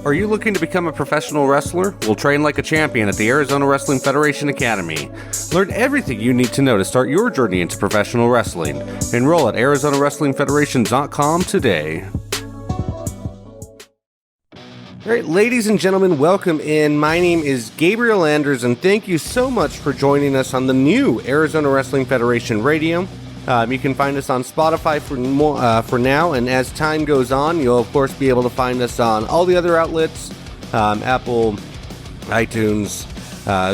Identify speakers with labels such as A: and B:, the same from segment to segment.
A: Are you looking to become a professional wrestler? Well, train like a champion at the Arizona Wrestling Federation Academy. Learn everything you need to know to start your journey into professional wrestling. Enroll at ArizonaWrestlingFederation.com today. All right, ladies and gentlemen, welcome in. My name is Gabriel Anders, and thank you so much for joining us on the new Arizona Wrestling Federation Radio. You can find us on Spotify for now, and as time goes on, you'll of course be able to find us on all the other outlets, Apple, iTunes,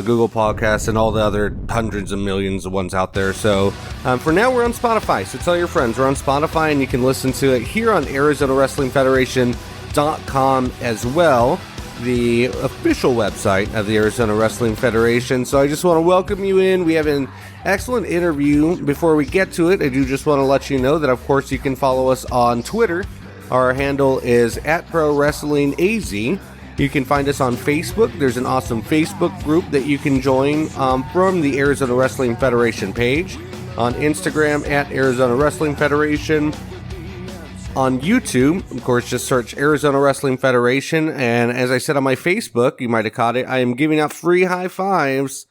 A: Google Podcasts, and all the other hundreds of millions of ones out there. So for now, we're on Spotify, so tell your friends we're on Spotify, and you can listen to it here on ArizonaWrestlingFederation.com as well, the official website of the Arizona Wrestling Federation. So I just want to welcome you in. We have an excellent interview. Before we get to it, I do just want to let you know that, of course, you can follow us on Twitter. Our handle is @ProWrestlingAZ. You can find us on Facebook. There's an awesome Facebook group that you can join from the Arizona Wrestling Federation page. On Instagram, @Arizona Wrestling Federation. On YouTube, of course, just search Arizona Wrestling Federation. And as I said on my Facebook, you might have caught it, I am giving out free high fives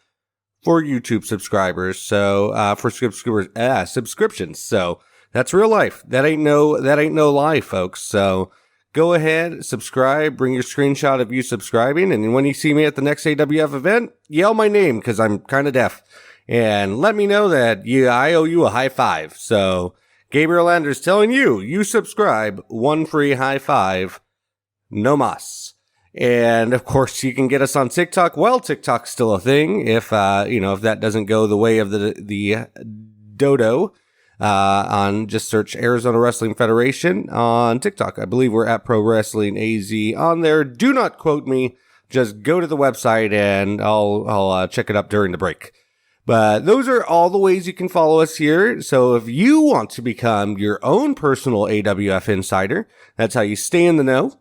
A: for YouTube subscribers. So, for subscriptions. So that's real life. That ain't no lie, folks. So go ahead, subscribe, bring your screenshot of you subscribing. And when you see me at the next AWF event, yell my name, cause I'm kind of deaf, and let me know that I owe you a high five. So Gabriel Anders telling you subscribe, one free high five, no mas. And of course, you can get us on TikTok. Well, TikTok's still a thing. If that doesn't go the way of the dodo, on just search Arizona Wrestling Federation on TikTok. I believe we're at Pro Wrestling AZ on there. Do not quote me. Just go to the website and I'll check it up during the break. But those are all the ways you can follow us here. So if you want to become your own personal AWF Insider, that's how you stay in the know.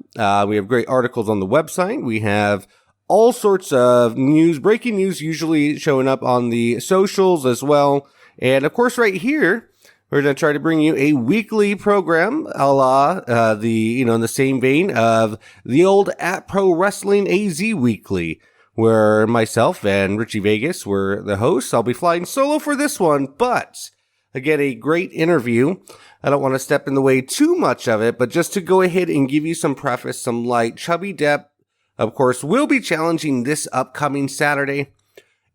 A: We have great articles on the website. We have all sorts of news, breaking news, usually showing up on the socials as well. And of course, right here, we're going to try to bring you a weekly program, a la in the same vein of the old @Pro Wrestling AZ Weekly, where myself and Richie Vegas were the hosts. I'll be flying solo for this one, but again, a great interview. I don't want to step in the way too much of it, but just to go ahead and give you some preface, some light. Chubby Depp, of course, will be challenging this upcoming Saturday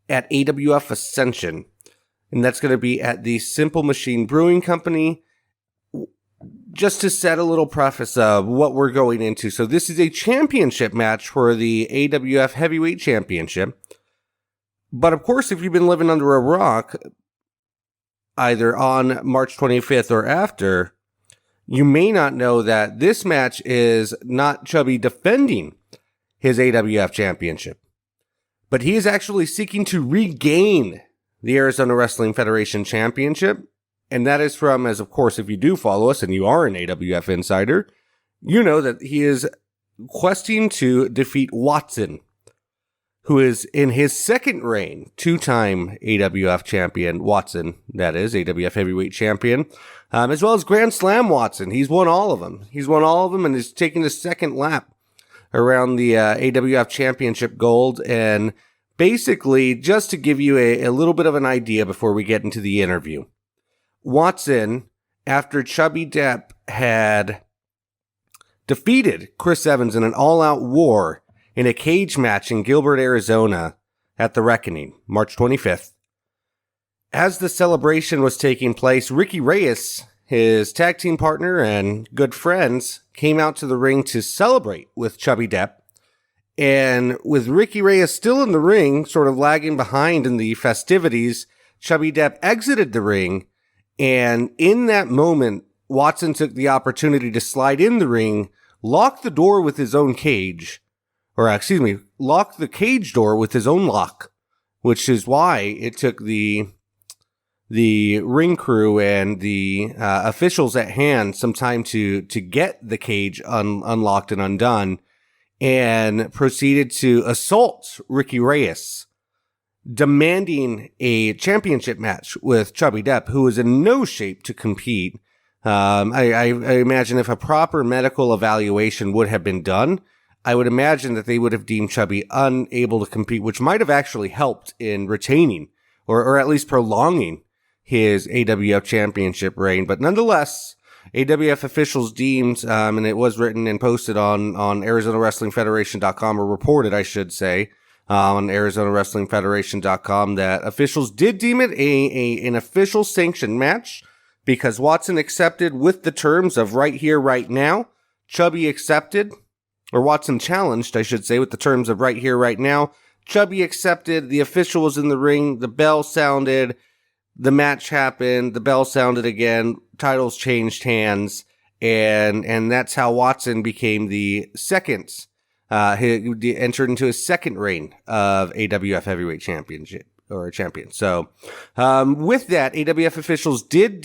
A: at AWF Ascension, and that's going to be at the Simple Machine Brewing Company. Just to set a little preface of what we're going into. So this is a championship match for the AWF Heavyweight Championship. But of course, if you've been living under a rock, either on March 25th or after, you may not know that this match is not Chubby defending his AWF Championship, but he is actually seeking to regain the Arizona Wrestling Federation Championship. And that is from, as of course, if you do follow us and you are an AWF Insider, you know that he is questing to defeat Watson, who is in his second reign, two-time AWF champion Watson, that is, AWF Heavyweight Champion, as well as Grand Slam Watson. He's won all of them. And is taking the second lap around the AWF Championship Gold. And basically, just to give you a little bit of an idea before we get into the interview, Watson, after Chubby Depp had defeated Chris Evans in an all-out war in a cage match in Gilbert, Arizona at the Reckoning, March 25th. As the celebration was taking place, Ricky Reyes, his tag team partner and good friends, came out to the ring to celebrate with Chubby Depp. And with Ricky Reyes still in the ring, sort of lagging behind in the festivities, Chubby Depp exited the ring. And in that moment, Watson took the opportunity to slide in the ring, lock the door with his own cage, lock the cage door with his own lock, which is why it took the ring crew and the officials at hand some time to get the cage unlocked and undone, and proceeded to assault Ricky Reyes, demanding a championship match with Chubby Depp, who is in no shape to compete. I imagine if a proper medical evaluation would have been done, I would imagine that they would have deemed Chubby unable to compete, which might have actually helped in retaining or at least prolonging his AWF championship reign. But nonetheless, AWF officials deemed, and it was written and posted on ArizonaWrestlingFederation.com, or reported, I should say, on ArizonaWrestlingFederation.com, that officials did deem it an official sanctioned match because Watson accepted with the terms of right here, right now. Chubby accepted, or Watson challenged, I should say, with the terms of right here, right now. Chubby accepted, the official was in the ring, the bell sounded, the match happened, the bell sounded again, titles changed hands, and that's how Watson became the second, he entered into his second reign of AWF Heavyweight Championship, or champion. So, with that, AWF officials did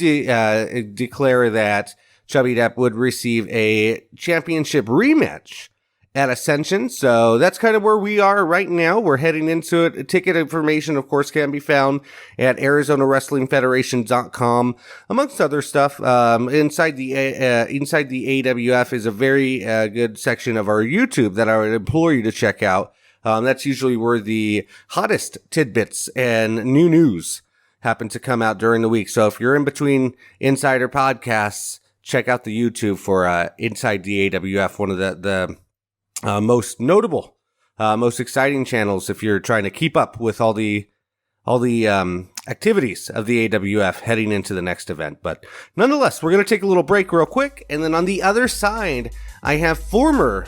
A: declare that Chubby Depp would receive a championship rematch at Ascension. So that's kind of where we are right now. We're heading into it. Ticket information, of course, can be found at ArizonaWrestlingFederation.com, amongst other stuff. Inside the AWF is a very good section of our YouTube that I would implore you to check out. That's usually where the hottest tidbits and new news happen to come out during the week. So if you're in between Insider podcasts, check out the YouTube for Inside the AWF, one of the most notable, most exciting channels if you're trying to keep up with all the activities of the AWF heading into the next event. But nonetheless, we're going to take a little break real quick, and then on the other side, I have former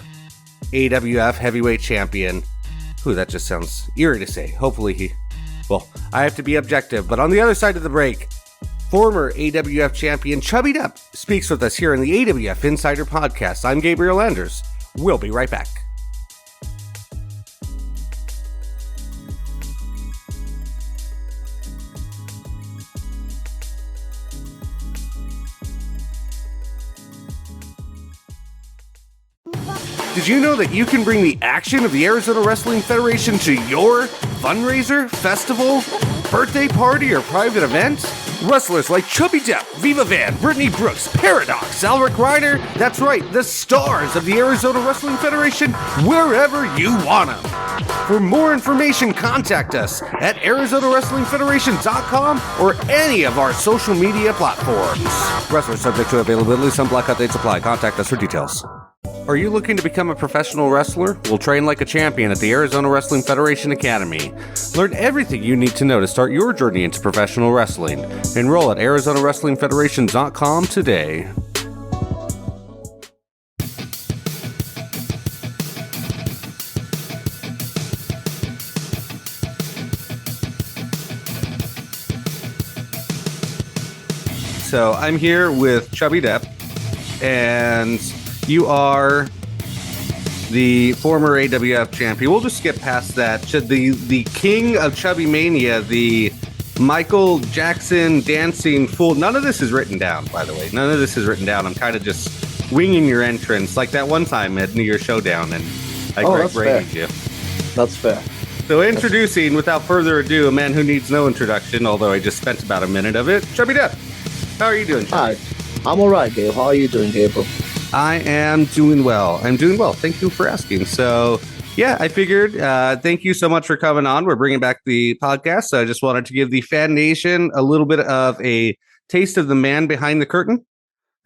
A: AWF heavyweight champion. Ooh, that just sounds eerie to say. Hopefully I have to be objective, but on the other side of the break, former AWF champion Chubby Depp speaks with us here in the AWF Insider podcast. I'm Gabriel Anders. We'll be right back. Did you know that you can bring the action of the Arizona Wrestling Federation to your fundraiser, festival, birthday party, or private event? Wrestlers like Chubby Depp, Viva Van, Brittany Brooks, Paradox, Alric Ryder, that's right, the stars of the Arizona Wrestling Federation, wherever you want them. For more information, contact us at ArizonaWrestlingFederation.com or any of our social media platforms. Wrestlers subject to availability, some blackout dates apply. Contact us for details. Are you looking to become a professional wrestler? We'll train like a champion at the Arizona Wrestling Federation Academy. Learn everything you need to know to start your journey into professional wrestling. Enroll at ArizonaWrestlingFederation.com today. So I'm here with Chubby Depp, and you are the former AWF champion. We'll just skip past that. The king of Chubby Mania, the Michael Jackson dancing fool. None of this is written down, by the way. None of this is written down. I'm kind of just winging your entrance, like that one time at New Year's Showdown, and I graded you.
B: That's fair.
A: So introducing, without further ado, a man who needs no introduction, although I just spent about a minute of it, Chubby Depp. How are you doing, Chubby?
B: Hi. I'm all right, Gabe. How are you doing, Gabriel?
A: I am doing well. I'm doing well. Thank you for asking. So, yeah, I figured, thank you so much for coming on. We're bringing back the podcast. So I just wanted to give the Fan Nation a little bit of a taste of the man behind the curtain.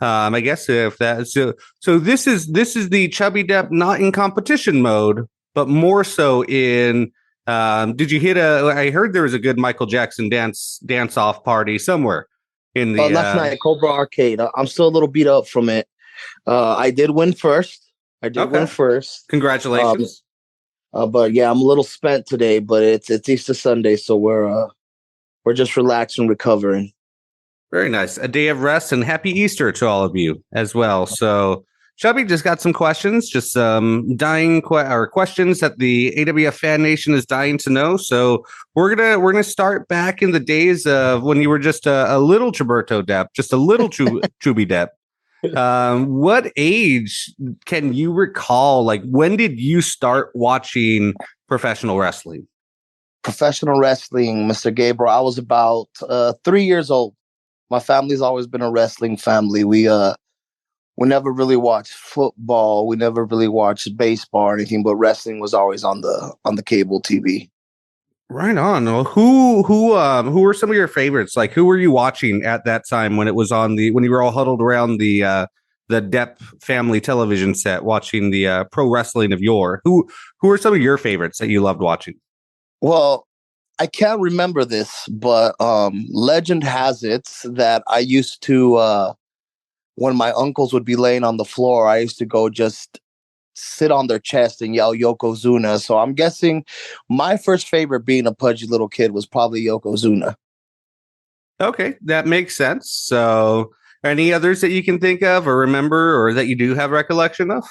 A: I guess if that so this is the Chubby Depp not in competition mode, but more so in. Did you hit I heard there was a good Michael Jackson dance off party somewhere in the
B: last night at Cobra Arcade. I'm still a little beat up from it. I did win first.
A: Congratulations.
B: But yeah, I'm a little spent today, but it's Easter Sunday, so we're just relaxing, recovering.
A: Very nice. A day of rest, and happy Easter to all of you as well. So Chubby just got some questions, just questions that the AWF Fan Nation is dying to know. So we're gonna start back in the days of when you were just a little Chuberto Depp, just a little Chubby Depp. What age can you recall? Like, when did you start watching professional wrestling?
B: Professional wrestling, Mr. Gabriel, I was about 3 years old. My family's always been a wrestling family. We we never really watched football. We never really watched baseball or anything, but wrestling was always on the cable TV.
A: Right on. Well, who were some of your favorites? Like, who were you watching at that time when it was on when you were all huddled around the Depp family television set watching the pro wrestling of yore? Who are some of your favorites that you loved watching?
B: Well, I can't remember this, but legend has it that I used to when my uncles would be laying on the floor, I used to go just sit on their chest and yell Yokozuna. So I'm guessing my first favorite, being a pudgy little kid, was probably Yokozuna.
A: Okay, that makes sense. So, any others that you can think of or remember, or that you do have recollection of?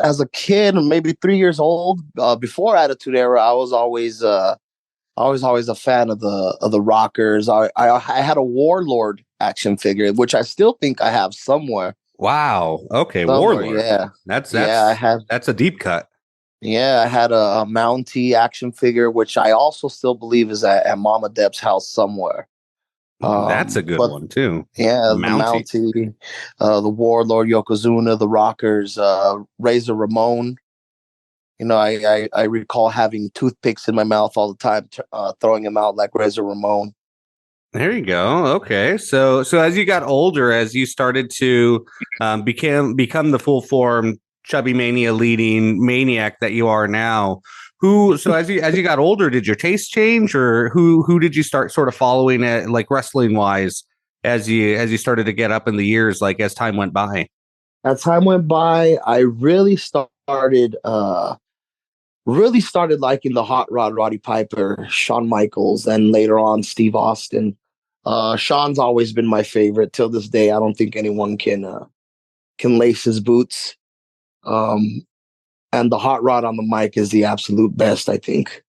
B: As a kid, maybe 3 years old, before Attitude Era, I was always a fan of the Rockers. I had a Warlord action figure, which I still think I have somewhere.
A: Wow. Okay,
B: Somewhere,
A: Warlord.
B: yeah.
A: That's
B: Yeah, I had.
A: that's a deep cut.
B: Yeah, I had a Mountie action figure, which I also still believe is at Mama Depp's house somewhere.
A: That's a good
B: But
A: one too.
B: yeah, the
A: Mountie.
B: Mountie, the Warlord, Yokozuna, the Rockers, Razor Ramon. I recall having toothpicks in my mouth all the time, throwing them out like Razor Ramon.
A: There you go. Okay, so as you got older, as you started to become the full form Chubby Mania leading maniac that you are now, as you got older, did your taste change, or who did you start sort of following at, like, wrestling wise, as you started to get up in the years, like as time went by?
B: As time went by, I really started liking the Hot Rod Roddy Piper, Shawn Michaels, and later on Steve Austin. Shawn's always been my favorite till this day. I don't think anyone can lace his boots. Um, and the Hot Rod on the mic is the absolute best, I think.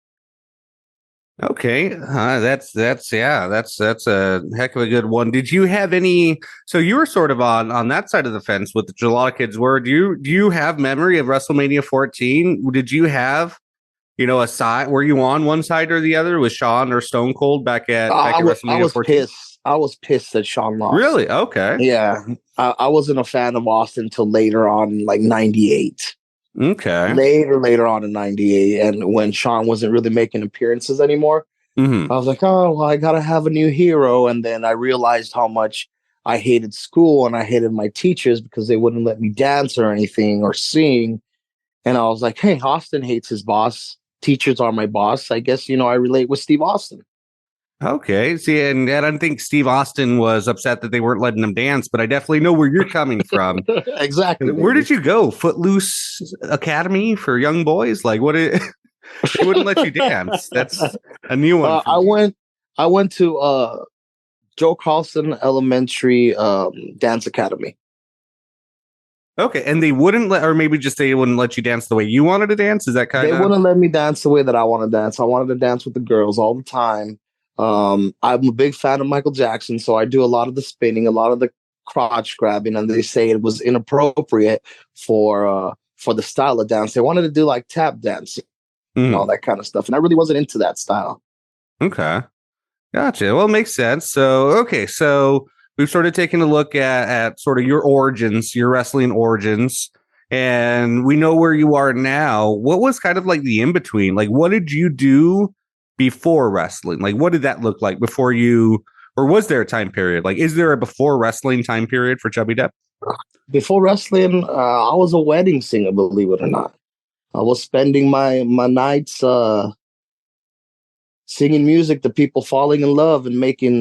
A: Okay, that's yeah, that's a heck of a good one. Did you have any? So you were sort of on that side of the fence with a lot of kids were. Do you have memory of WrestleMania 14? Did you have a side? Were you on one side or the other with Shawn or Stone Cold back at
B: I
A: WrestleMania
B: was
A: 14?
B: pissed. I was pissed that Shawn lost.
A: Really? Okay.
B: Yeah, I wasn't a fan of Austin until later on, like '98.
A: Okay.
B: Later on in '98, and when Shawn wasn't really making appearances anymore,
A: Hmm.
B: I was like, oh, well, I gotta have a new hero. And then I realized how much I hated school and I hated my teachers because they wouldn't let me dance or anything or sing. And I was like, hey, Austin hates his boss. Teachers are my boss. I guess, I relate with Steve Austin.
A: Okay. See, and I don't think Steve Austin was upset that they weren't letting him dance, but I definitely know where you're coming from.
B: Exactly.
A: Where
B: Baby.
A: did you go? Footloose Academy for young boys? Like, what? They wouldn't let you dance. That's a new one for me.
B: I went to Joe Carlson Elementary Dance Academy.
A: Okay, and they wouldn't let, or maybe just they wouldn't let you dance the way you wanted to dance. Is that kind
B: They
A: of?
B: wouldn't let me dance the way that I want to dance. I wanted to dance with the girls all the time. I'm a big fan of Michael Jackson, so I do a lot of the spinning, a lot of the crotch grabbing, and they say it was inappropriate for the style of dance. They wanted to do like tap dancing and all that kind of stuff, and I really wasn't into that style.
A: Okay, gotcha. Well, it makes sense. So, okay, so we've sort of taken a look at sort of your origins, your wrestling origins, and we know where you are now. What was kind of like the in between? Like, what did you do before wrestling? Like, what did that look like before you, or was there a time period? Like, is there a before wrestling time period for Chubby Depp?
B: Before wrestling, I was a wedding singer, believe it or not. I was spending my nights singing music to people falling in love and making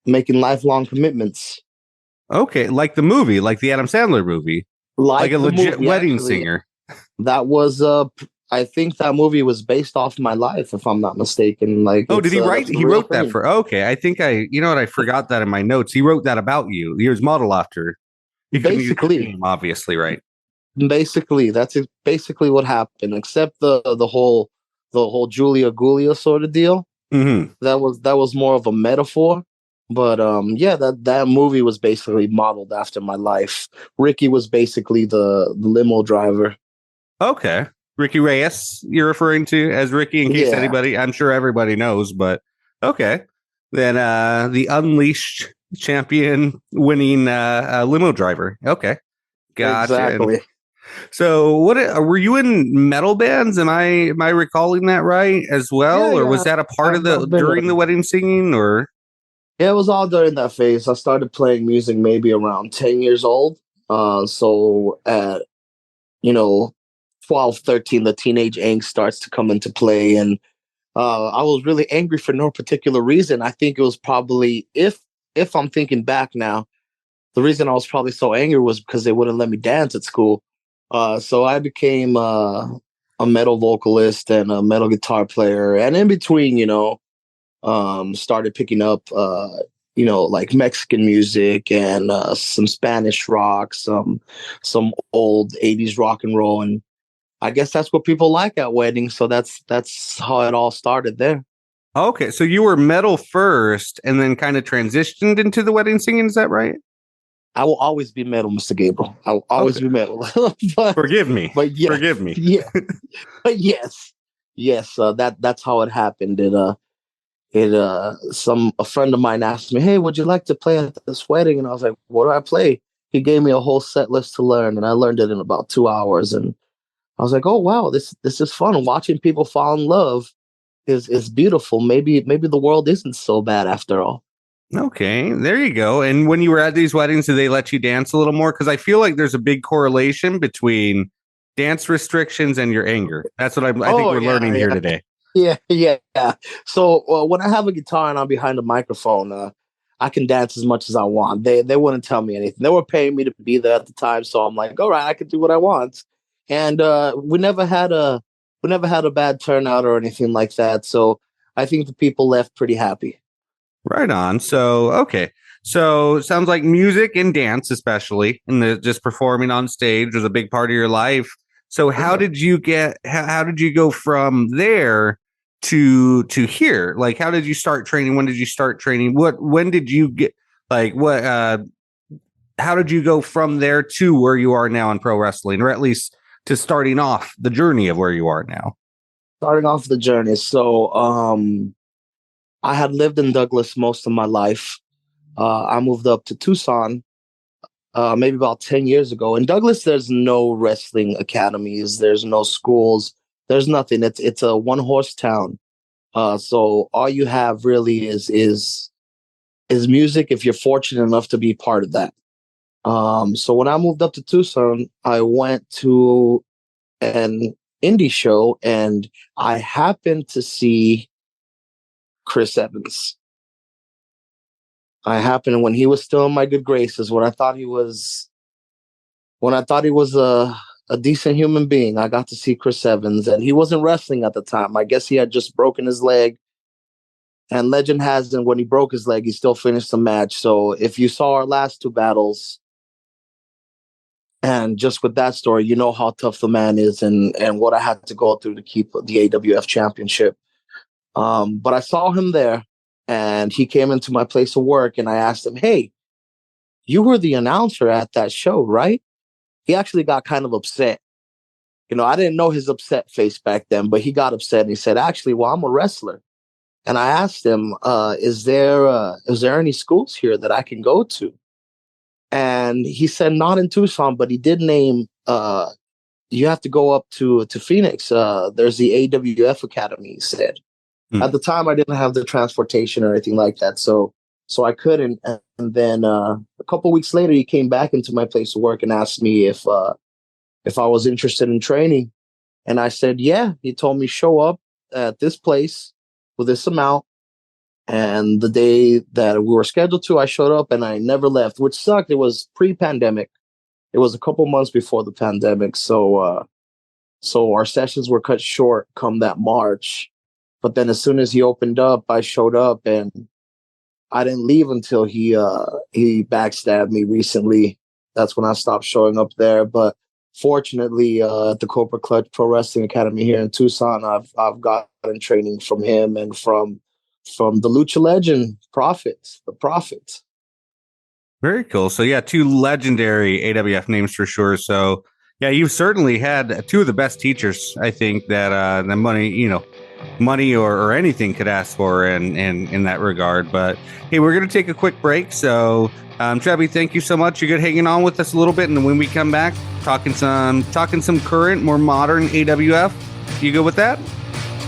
B: lifelong commitments.
A: Okay, like the movie, like the Adam Sandler movie, like a
B: The
A: legit
B: movie,
A: wedding
B: actually,
A: singer.
B: that was I think that movie was based off my life, if I'm not mistaken. Like,
A: Oh, did he write?
B: that's a
A: He
B: real
A: wrote that
B: thing.
A: for. Okay, I think you know what? I forgot that in my notes. He wrote that about you. He was model after. He couldn't use your
B: Basically,
A: name, obviously, right?
B: that's basically what happened. Except the whole Julia Gulia sort of deal.
A: Mm-hmm.
B: That was more of a metaphor. But yeah, that movie was basically modeled after my life. Ricky was basically the limo driver.
A: Okay, Ricky Reyes, you're referring to as Ricky, in case
B: Yeah.
A: anybody. I'm sure everybody knows, but okay. Then the Unleashed champion winning limo driver. Okay. Gotcha. And
B: Exactly.
A: so what were you in metal bands? Am I recalling that right as
B: Yeah,
A: well? Or was
B: yeah.
A: that a part of
B: I've been.
A: during the wedding singing or?
B: Yeah, it was all during that phase. I started playing music maybe around 10 years old. So at you know 12, 13, the teenage angst starts to come into play, and I was really angry for no particular reason. I think it was probably, if I'm thinking back now, the reason I was probably so angry was because they wouldn't let me dance at school. So I became a metal vocalist and a metal guitar player, and in between, started picking up, like Mexican music and some Spanish rock, some old '80s rock and roll, and I guess that's what people like at weddings. So that's how it all started there.
A: Okay, so you were metal first and then kind of transitioned into the wedding singing, is that right?
B: I will always be metal, Mr. Gabriel. I will always
A: Okay.
B: be metal. but
A: Forgive me.
B: but yes,
A: Forgive me.
B: yeah, but yes. That's how it happened. Some a friend of mine asked me, "Hey, would you like to play at this wedding?" And I was like, "What do I play?" He gave me a whole set list to learn, and I learned it in about 2 hours. And I was like, "Oh wow, this is fun. Watching people fall in love is beautiful. Maybe the world isn't so bad after all."
A: Okay, there you go. And when you were at these weddings, did they let you dance a little more? Because I feel like there's a big correlation between dance restrictions and your anger. That's what I think
B: Oh
A: we're
B: yeah,
A: learning here
B: yeah,
A: today.
B: yeah. So when I have a guitar and I'm behind a microphone, I can dance as much as I want. They wouldn't tell me anything. They were paying me to be there at the time, so I'm like, all right, I can do what I want. And we never had a bad turnout or anything like that. So I think the people left pretty happy.
A: Right on. So, okay. So, it sounds like music and dance, especially, and the just performing on stage was a big part of your life. So, how
B: Yeah.
A: did you get? How did you go from there to here? Like, how did you start training? When did you start training? When did you get? Like, what? How did you go from there to where you are now in pro wrestling, or at least to starting off the journey of where you are now?
B: Starting off the journey. So I had lived in Douglas most of my life. I moved up to Tucson maybe about 10 years ago. In Douglas, there's no wrestling academies, there's no schools, there's nothing. It's a one horse town. So all you have really is music if you're fortunate enough to be part of that. So when I moved up to Tucson, I went to an indie show and I happened to see Chris Evans. I happened when he was still in my good graces, when I thought he was a decent human being. I got to see Chris Evans, and he wasn't wrestling at the time. I guess he had just broken his leg. And legend has it, when he broke his leg, he still finished the match. So if you saw our last two battles, and just with that story, you know how tough the man is, and what I had to go through to keep the AWF championship. But I saw him there, and he came into my place of work, and I asked him, "Hey, you were the announcer at that show, right?" He actually got kind of upset. I didn't know his upset face back then, but he got upset and he said, "Actually, well, I'm a wrestler." And I asked him, is there any schools here that I can go to?" And he said, "Not in Tucson, but he did name, you have to go up to Phoenix. There's the AWF Academy," he said.
A: Hmm.
B: At the time, I didn't have the transportation or anything like that. So I couldn't. And then a couple weeks later, he came back into my place of work and asked me if I was interested in training. And I said, yeah. He told me, show up at this place with this amount. And the day that we were scheduled to, I showed up and I never left, which sucked. It was pre-pandemic. It was a couple months before the pandemic. So our sessions were cut short come that March. But then as soon as he opened up, I showed up, and I didn't leave until he backstabbed me recently. That's when I stopped showing up there. But fortunately, at the Corporate Clutch Pro Wrestling Academy here in Tucson, I've gotten training from him and from the Lucha legend the Prophet.
A: Very cool. So yeah, two legendary AWF names for sure. So yeah, you've certainly had two of the best teachers. I think that money, money or anything could ask for in that regard. But hey, we're going to take a quick break. So, Chubby, thank you so much. You're good hanging on with us a little bit. And when we come back, talking some current, more modern AWF. You good with that?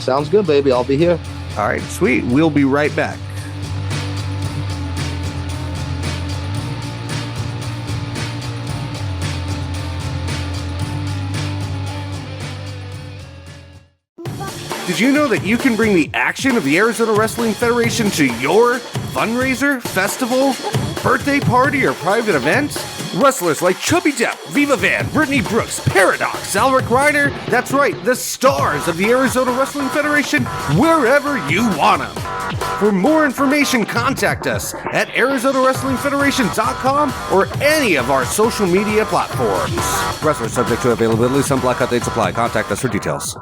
B: Sounds good, baby. I'll be here.
A: All right, sweet. We'll be right back. Did you know that you can bring the action of the Arizona Wrestling Federation to your fundraiser, festival, birthday party, or private event? Wrestlers like Chubby Depp, Viva Van, Brittany Brooks, Paradox, Alric Reiner, that's right, the stars of the Arizona Wrestling Federation, wherever you want them. For more information, contact us at ArizonaWrestlingFederation.com or any of our social media platforms. Wrestlers subject to availability, some blackout dates apply. Contact us for details.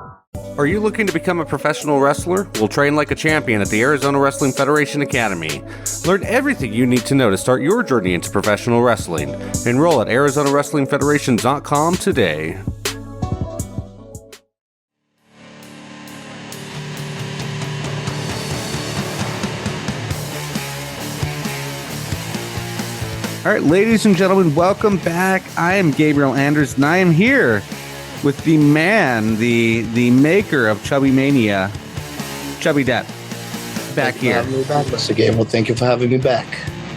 A: Are you looking to become a professional wrestler? We'll train like a champion at the Arizona Wrestling Federation Academy. Learn everything you need to know to start your journey into professional wrestling. Enroll at ArizonaWrestlingFederation.com today. All right, ladies and gentlemen, welcome back. I am Gabriel Anders, and I am here with the man, the maker of Chubby Mania, Chubby Depp, back here.
B: Thank you for having me back, Mr. Gabriel. Thank you for having me back.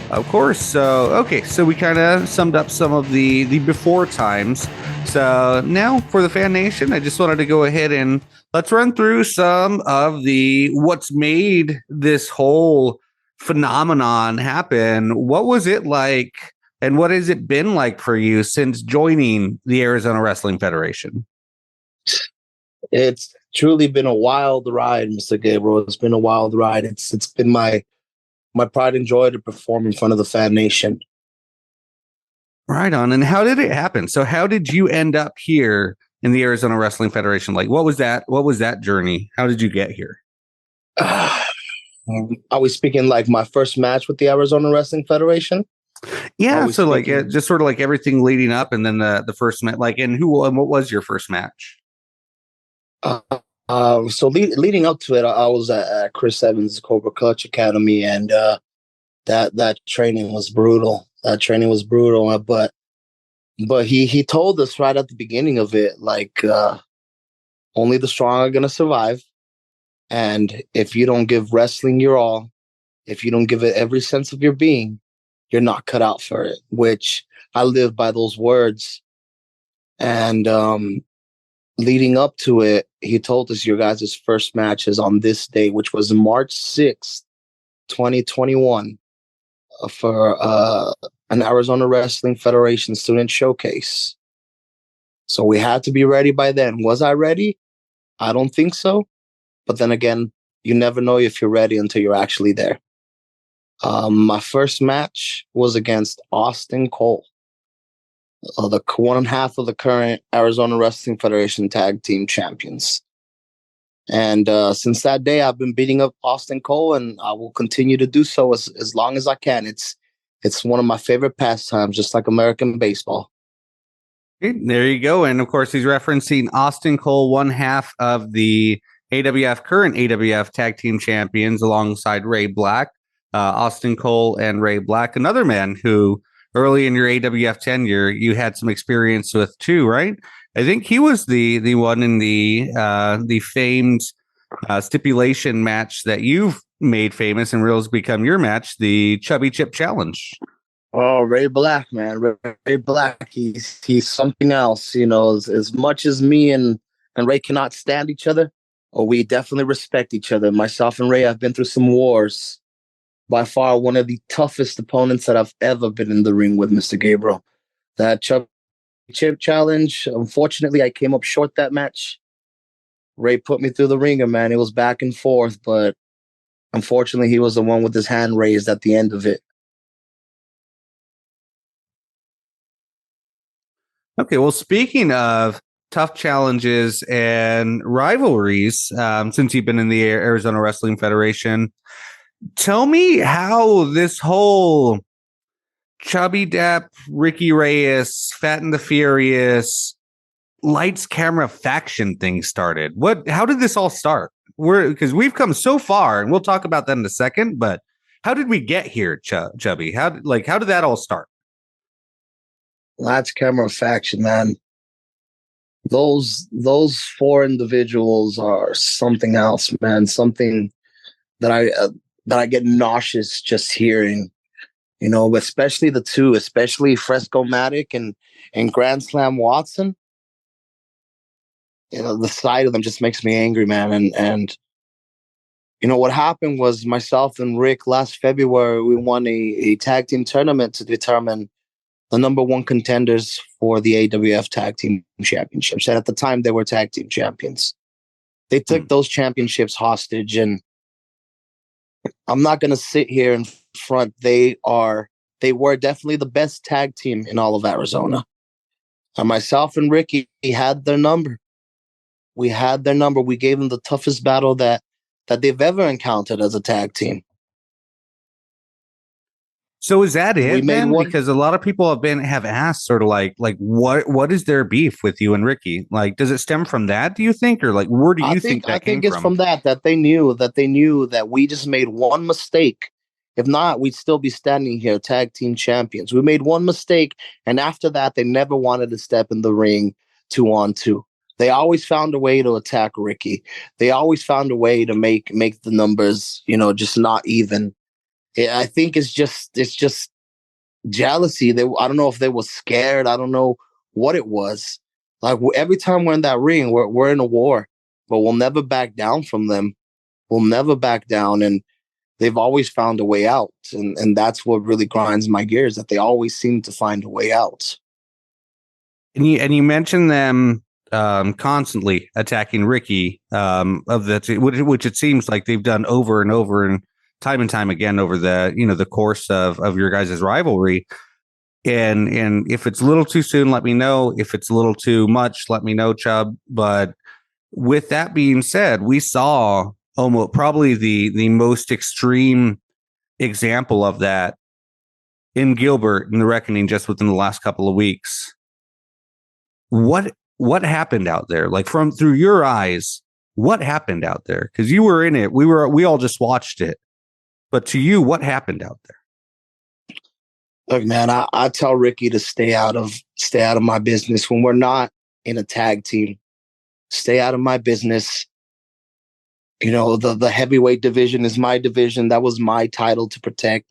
A: Of course. So we kind of summed up some of the before times. So now for the Fan Nation, I just wanted to go ahead and let's run through some of what's made this whole phenomenon happen. What was it like? And what has it been like for you since joining the Arizona Wrestling Federation?
B: It's truly been a wild ride, Mr. Gabriel. It's been a wild ride. It's been my pride and joy to perform in front of the Fan Nation.
A: Right on. And how did it happen? So how did you end up here in the Arizona Wrestling Federation? Like, what was that journey? How did you get here?
B: Are we speaking like my first match with the Arizona Wrestling Federation?
A: Yeah, so like just sort of like everything leading up, and then the first match. Like, and what was your first match?
B: So leading up to it, I was at Chris Evans' Cobra Clutch Academy, and that training was brutal. But he told us right at the beginning of it, like only the strong are gonna survive, and if you don't give wrestling your all, if you don't give it every sense of your being, you're not cut out for it, which I live by those words. And leading up to it, he told us your guys' first match is on this day, which was March 6th, 2021, for an Arizona Wrestling Federation student showcase. So we had to be ready by then. Was I ready? I don't think so. But then again, you never know if you're ready until you're actually there. My first match was against Austin Cole, the one half of the current Arizona Wrestling Federation Tag Team Champions. And since that day, I've been beating up Austin Cole, and I will continue to do so as long as I can. It's one of my favorite pastimes, just like American baseball.
A: There you go. And of course, he's referencing Austin Cole, one half of the current AWF Tag Team Champions, alongside Ray Black. Austin Cole and Ray Black, another man who early in your AWF tenure you had some experience with too, right? I think he was the one in the famed stipulation match that you've made famous and really become your match, the Chubby Chip Challenge.
B: Oh, Ray Black, man, Ray Black, he's something else. You know, as much as me and Ray cannot stand each other, we definitely respect each other. Myself and Ray have been through some wars. By far, one of the toughest opponents that I've ever been in the ring with, Mr. Gabriel. That Chubby Chip Challenge, unfortunately, I came up short that match. Ray put me through the ringer, man. It was back and forth, but unfortunately, he was the one with his hand raised at the end of it.
A: Okay, well, speaking of tough challenges and rivalries, since you've been in the Arizona Wrestling Federation, tell me how this whole Chubby Depp, Ricky Reyes, Fat and the Furious, Lights Camera faction thing started. How did this all start? because we've come so far, and we'll talk about that in a second. But how did we get here, Chubby? How did that all start?
B: Lads Camera Faction, man. Those four individuals are something else, man. Something that I get nauseous just hearing. You know, especially the two, especially Fresco Matic and Grand Slam Watson. You know, the sight of them just makes me angry, man. And you know what happened was myself and Rick last February we won a tag team tournament to determine the number one contenders for the AWF Tag Team Championships. And at the time, they were tag team champions. They took those championships hostage, and I'm not going to sit here in front. They were definitely the best tag team in all of Arizona. And myself and Ricky had their number. We had their number. We gave them the toughest battle that they've ever encountered as a tag team.
A: So is that it then? Because a lot of people have asked sort of like what is their beef with you and Ricky? Like, does it stem from that, do you think? Or like, where do you think that came from? I think it's from
B: that they knew that we just made one mistake. If not, we'd still be standing here tag team champions. We made one mistake, and after that, they never wanted to step in the ring 2-on-2. They always found a way to attack Ricky. They always found a way to make the numbers, you know, just not even. I think it's just jealousy. I don't know if they were scared. I don't know what it was. Like every time we're in that ring, we're in a war, but we'll never back down from them. We'll never back down, and they've always found a way out. And that's what really grinds my gears, that they always seem to find a way out.
A: And you mentioned them constantly attacking Ricky, which it seems like they've done over and over and time again over the course of your guys' rivalry. And if it's a little too soon, let me know. If it's a little too much, let me know, Chubb. But with that being said, we saw almost probably the most extreme example of that in Gilbert in the Reckoning just within the last couple of weeks. What happened out there? Like through your eyes, what happened out there? Because you were in it. We all just watched it. But to you, what happened out there?
B: Look, man, I tell Ricky to stay out of my business when we're not in a tag team. Stay out of my business. You know, the heavyweight division is my division. That was my title to protect.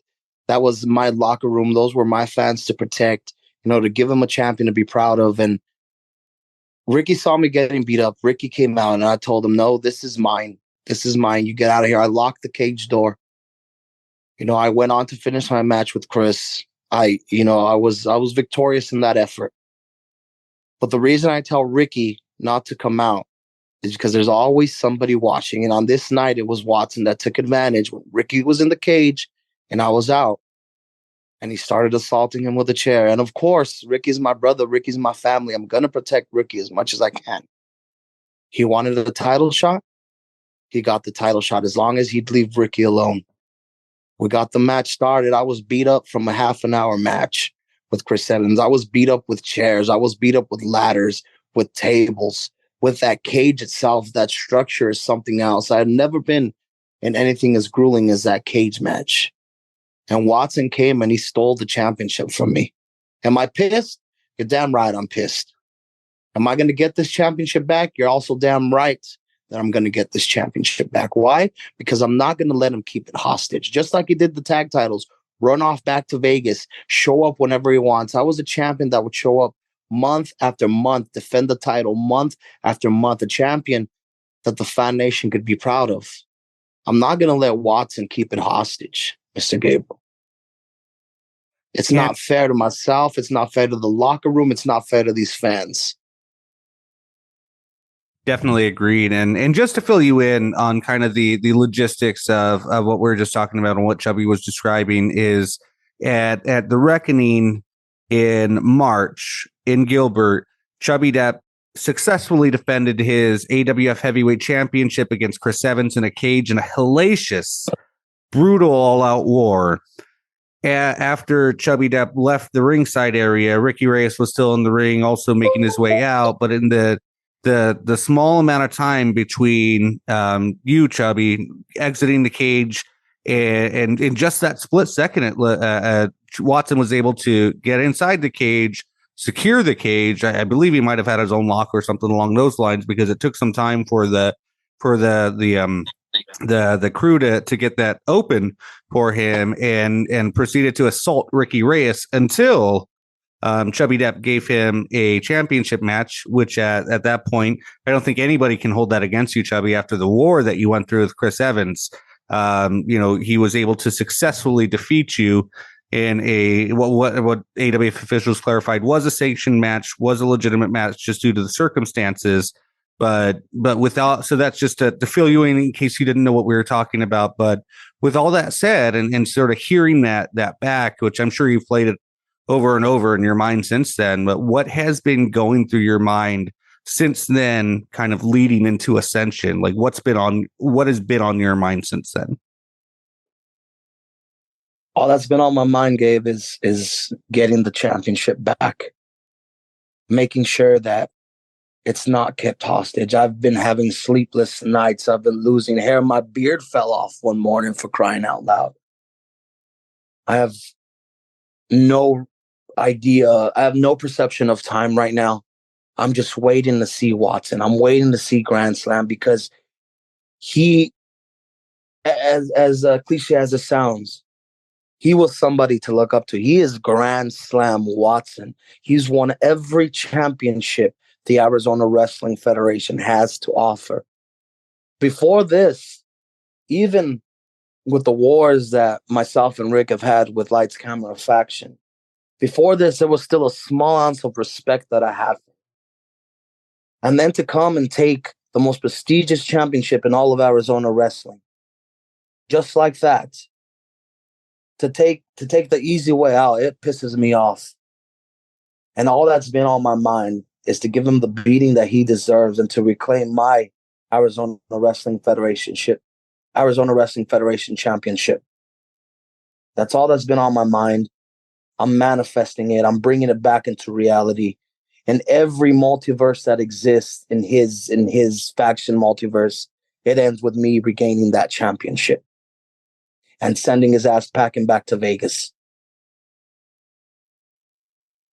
B: That was my locker room. Those were my fans to protect, you know, to give him a champion to be proud of. And Ricky saw me getting beat up. Ricky came out and I told him, no, this is mine. This is mine. You get out of here. I locked the cage door. You know, I went on to finish my match with Chris. I was victorious in that effort. But the reason I tell Ricky not to come out is because there's always somebody watching. And on this night, it was Watson that took advantage when Ricky was in the cage and I was out. And he started assaulting him with a chair. And of course, Ricky's my brother. Ricky's my family. I'm going to protect Ricky as much as I can. He wanted a title shot. He got the title shot as long as he'd leave Ricky alone. We got the match started. I was beat up from a half an hour match with Chris Evans. I was beat up with chairs. I was beat up with ladders, with tables, with that cage itself. That structure is something else. I had never been in anything as grueling as that cage match. And Watson came and he stole the championship from me. Am I pissed? You're damn right I'm pissed. Am I going to get this championship back? You're also damn right that I'm going to get this championship back. Why? Because I'm not going to let him keep it hostage. Just like he did the tag titles, run off back to Vegas, show up whenever he wants. I was a champion that would show up month after month, defend the title month after month, a champion that the fan nation could be proud of. I'm not going to let Watson keep it hostage, Mr. Gabriel. It's not fair to myself. It's not fair to the locker room. It's not fair to these fans.
A: Definitely agreed. And just to fill you in on kind of the logistics of what we were just talking about and what Chubby was describing is at the Reckoning in March in Gilbert, Chubby Depp successfully defended his AWF Heavyweight Championship against Chris Evans in a cage in a hellacious, brutal all-out war. After Chubby Depp left the ringside area, Ricky Reyes was still in the ring, also making his way out. But in the the small amount of time between you, Chubby, exiting the cage and in just that split second, Watson was able to get inside the cage, secure the cage. I believe he might have had his own lock or something along those lines, because it took some time for the crew to get that open for him, and proceeded to assault Ricky Reyes until Chubby Depp gave him a championship match, which at that point, I don't think anybody can hold that against you, Chubby, after the war that you went through with Chris Evans. He was able to successfully defeat you in a what AWF officials clarified was a sanctioned match, was a legitimate match just due to the circumstances. But without, so that's just to fill you in case you didn't know what we were talking about. But with all that said, and sort of hearing that back, which I'm sure you've played it over and over in your mind since then, but what has been going through your mind since then, kind of leading into Ascension? Like what has been on your mind since then?
B: All that's been on my mind, Gabe, is getting the championship back, making sure that it's not kept hostage. I've been having sleepless nights. I've been losing hair. My beard fell off one morning, for crying out loud. I have no idea. I have no perception of time right now. I'm just waiting to see Watson. I'm waiting to see Grand Slam, because he, as cliche as it sounds, he was somebody to look up to. He is Grand Slam Watson. He's won every championship the Arizona Wrestling Federation has to offer. Before this, even with the wars that myself and Rick have had with Lights Camera Faction, before this, there was still a small ounce of respect that I had. And then to come and take the most prestigious championship in all of Arizona wrestling, just like that, to take the easy way out, it pisses me off. And all that's been on my mind is to give him the beating that he deserves and to reclaim my Arizona Wrestling Federation championship. That's all that's been on my mind. I'm manifesting it. I'm bringing it back into reality. And every multiverse that exists in his faction multiverse, it ends with me regaining that championship and sending his ass packing back to Vegas.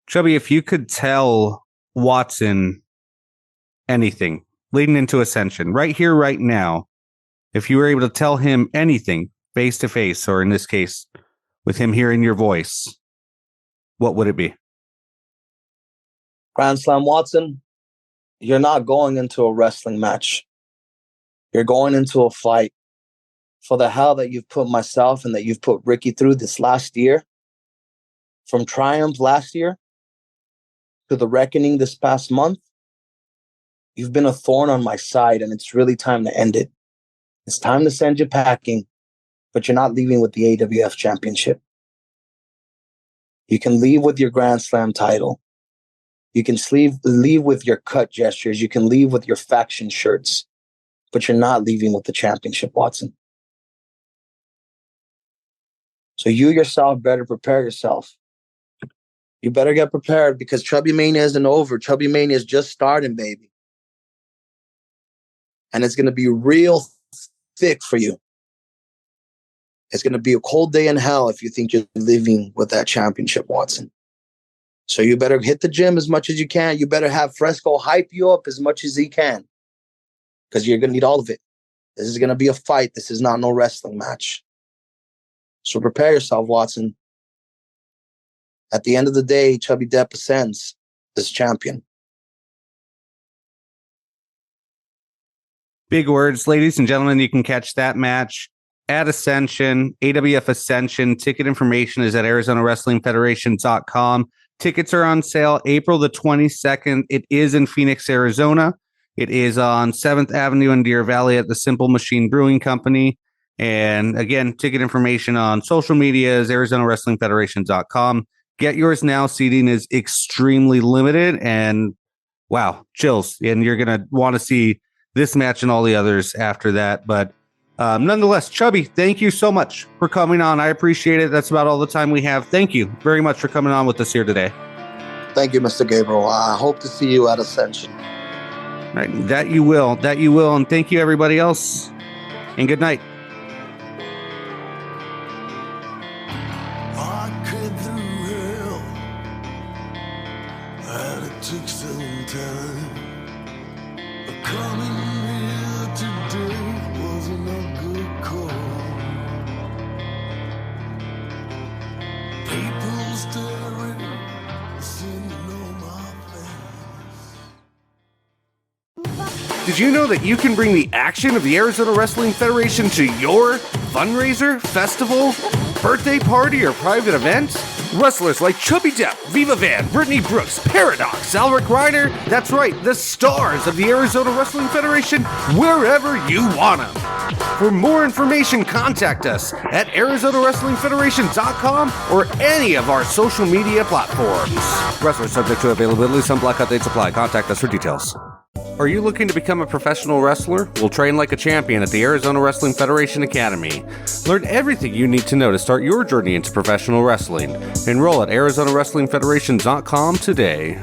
A: Chubby, if you could tell Watson anything leading into Ascension, right here, right now, if you were able to tell him anything face to face, or in this case, with him hearing your voice, what would it be?
B: Grand Slam Watson, you're not going into a wrestling match. You're going into a fight. For the hell that you've put myself and that you've put Ricky through this last year, from Triumph last year to the Reckoning this past month, you've been a thorn on my side, and it's really time to end it. It's time to send you packing, but you're not leaving with the AWF Championship. You can leave with your Grand Slam title. You can leave with your cut gestures. You can leave with your faction shirts, but you're not leaving with the championship, Watson. So you yourself better prepare yourself. You better get prepared, because Chubby Mania isn't over. Chubby Mania is just starting, baby. And it's going to be real thick for you. It's going to be a cold day in hell if you think you're living with that championship, Watson. So you better hit the gym as much as you can. You better have Fresco hype you up as much as he can, because you're going to need all of it. This is going to be a fight. This is not no wrestling match. So prepare yourself, Watson. At the end of the day, Chubby Depp ascends as champion.
A: Big words, ladies and gentlemen. You can catch that match at Ascension, AWF Ascension. Ticket information is at ArizonaWrestlingFederation.com. Tickets are on sale April the 22nd. It is in Phoenix, Arizona. It is on 7th Avenue in Deer Valley at the Simple Machine Brewing Company. And again, ticket information on social media is ArizonaWrestlingFederation.com. Get yours now. Seating is extremely limited, and wow, chills. And you're going to want to see this match and all the others after that. But nonetheless, Chubby, thank you so much for coming on. I appreciate it. That's about all the time we have. Thank you very much for coming on with us here today.
B: Thank you, Mr. Gabriel. I hope to see you at Ascension.
A: Right, that you will. And thank you, everybody else. And good night.
C: I came through hell, and it took some time. But coming here today wasn't a good call. People staring, seem to know my face.
A: Did you know that you can bring the action of the Arizona Wrestling Federation to your fundraiser, festival, birthday party, or private event? Wrestlers like Chubby Depp, Viva Van, Brittany Brooks, Paradox, Alric Ryder, that's right, the stars of the Arizona Wrestling Federation, wherever you want them. For more information, contact us at ArizonaWrestlingFederation.com or any of our social media platforms. Wrestlers subject to availability, some blackout dates apply. Contact us for details. Are you looking to become a professional wrestler? We'll train like a champion at the Arizona Wrestling Federation Academy. Learn everything you need to know to start your journey into professional wrestling. Enroll at ArizonaWrestlingFederation.com today.